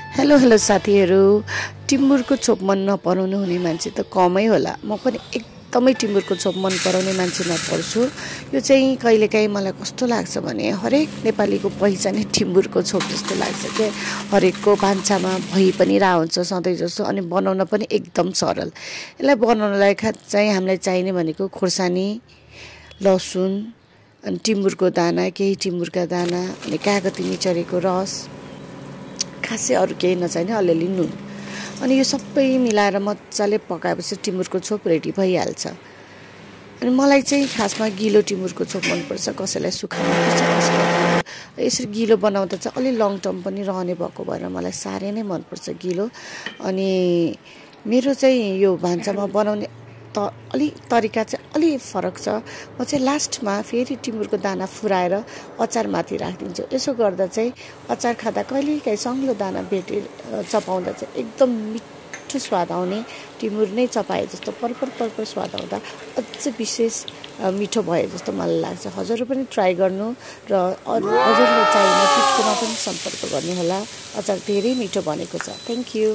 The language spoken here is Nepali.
हेलो हेलो साथीहरू। टिम्बुरको छोप मन नपराउनु हुने मान्छे त कमै होला। म पनि एकदमै टिम्बुरको छोप मन पराउने मान्छे नपर्छु। यो चाहिँ कहिलेकाहीँ मलाई कस्तो लाग्छ भने हरेक नेपालीको पहिचानै टिम्बुरको छोप जस्तो लाग्छ के। हरेकको भान्सामा भइ पनि रह हुन्छ सधैँ जस्तो, अनि बनाउन पनि एकदम सरल। यसलाई बनाउनलाई चाहिँ हामीलाई चाहिने भनेको खोर्सानी, लसुन, अनि टिम्बुरको दाना, केही टिम्बुरका दाना, अनि कागती निचरेको रस, खासै अरू केही नचाहिने अलिअलि नुन, अनि यो सबै मिलाएर मजाले पकाएपछि टिम्बुरको छोप रेडी भइहाल्छ। अनि मलाई चाहिँ खासमा गिलो टिम्बुरको छोप मनपर्छ, कसैलाई सुक्खा मनपर्छ, कसैलाई यसरी गिलो बनाउँदा चाहिँ अलि लङ टर्म पनि रहने भएको भएर मलाई साह्रै नै मनपर्छ गिलो। अनि मेरो चाहिँ यो भान्सामा बनाउने अलि तरिका चाहिँ अलि फरक छ। म चाहिँ लास्टमा फेरि टिम्बुरको दाना फुराएर अचारमाथि राखिदिन्छु। यसो गर्दा चाहिँ अचार खाँदा कहिलेकाहीँ सङ्लो दाना चपाउँदा चाहिँ एकदम मिठो स्वाद आउने, टिम्बुर नै चपाए जस्तो पर्पर स्वाद आउँदा अझै विशेष मिठो भए जस्तो मलाई लाग्छ। हजुरहरू पनि ट्राई गर्नु र हजुरलाई चाहिने टिप्समा पनि सम्पर्क गर्नुहोला। अचार धेरै मिठो बनेको छ। Thank you.